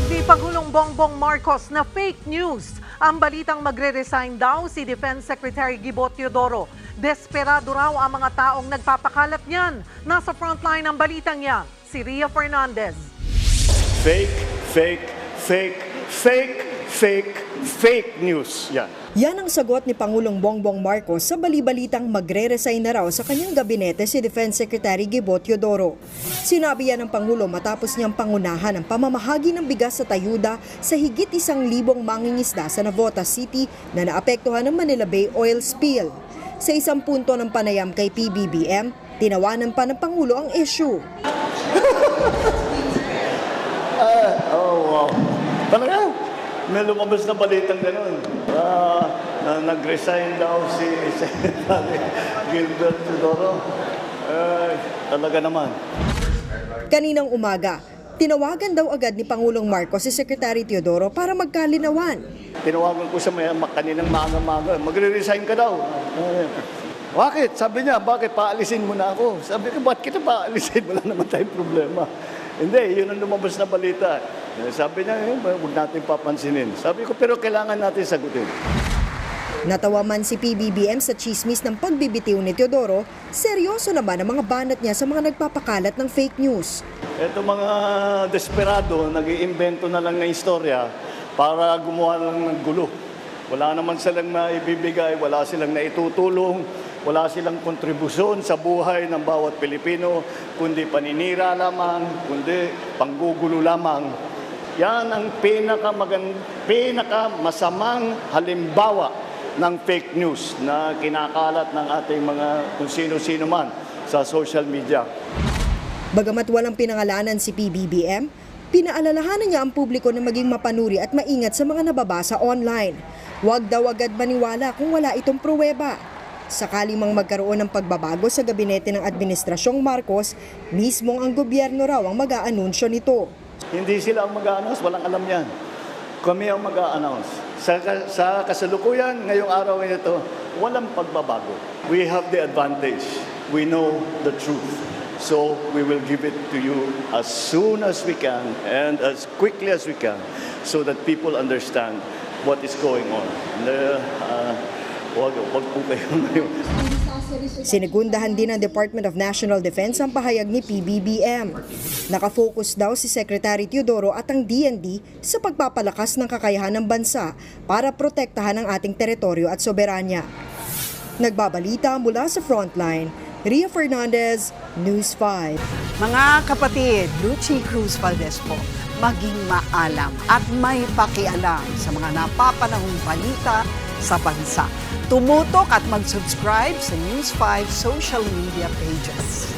Ni Pangulong Bongbong Marcos na fake news ang balitang magre-resign daw si Defense Secretary Gibo Teodoro. Desperado raw ang mga taong nagpapakalat niyan. Nasa frontline ng balitang yan, si Ria Fernandez. Fake, fake, fake, fake, fake, fake news. Yan. Yan ang sagot ni Pangulong Bongbong Marcos sa bali-balitang magre-resign na raw sa kanyang gabinete si Defense Secretary Gibo Teodoro. Sinabi yan ng Pangulo matapos niyang pangunahan ang pamamahagi ng bigas sa Tayuda sa higit 1,000 mangingisda sa Navotas City na naapektuhan ng Manila Bay oil spill. Sa isang punto ng panayam kay PBBM, tinawanan pa ng Pangulo ang issue. Wow. Talaga? May lumabas na balitang gano'n. Nag-resign daw si Secretary Gilbert Teodoro. Talaga naman. Kaninang umaga, tinawagan daw agad ni Pangulong Marcos si Secretary Teodoro para magkalinawan. Tinawagan ko siya kaninang maaga-maga, magre-resign ka daw. Bakit? Sabi niya, bakit paalisin mo na ako? Sabi ko, bakit kita paalisin? Wala naman tayong problema. Hindi, yun ang lumabas na balita. Sabi niya, huwag natin papansinin. Sabi ko, pero kailangan natin sagutin. Natawa man si PBBM sa chismis ng pagbibitiw ni Teodoro, seryoso naman ang mga banat niya sa mga nagpapakalat ng fake news. Ito mga desperado, nag-iimbento na lang ng istorya para gumawa lang ng gulo. Wala naman silang maibibigay, wala silang naitutulong, wala silang kontribusyon sa buhay ng bawat Pilipino, kundi paninira lamang, kundi panggugulo lamang. Yan ang pinakamasamang halimbawa ng fake news na kinakalat ng ating mga kung sino-sino man sa social media. Bagamat walang pinangalanan si PBBM, pinaalalahanan niya ang publiko na maging mapanuri at maingat sa mga nababasa online. Huwag daw agad maniwala kung wala itong pruweba. Sakali mang magkaroon ng pagbabago sa gabinete ng Administrasyong Marcos, mismong ang gobyerno raw ang mag-aanunsyo nito. Hindi sila ang mag-a-announce, walang alam yan. Kami ang mag-a-announce. Sa kasalukuyan, ngayong araw ito, walang pagbabago. We have the advantage. We know the truth. So we will give it to you as soon as we can and as quickly as we can so that people understand what is going on. Wag po kayo ngayon. Sinigundahan din ng Department of National Defense ang pahayag ni PBBM. Nakafocus daw si Secretary Teodoro at ang DND sa pagpapalakas ng kakayahan ng bansa para protektahan ang ating teritoryo at soberanya. Nagbabalita mula sa Frontline, Ria Fernandez, News 5. Mga kapatid, Lucy Cruz Valdez po, maging maalam at may pakialam sa mga napapanahong balita sa bansa. Tumutok at mag-subscribe sa News 5 social media pages.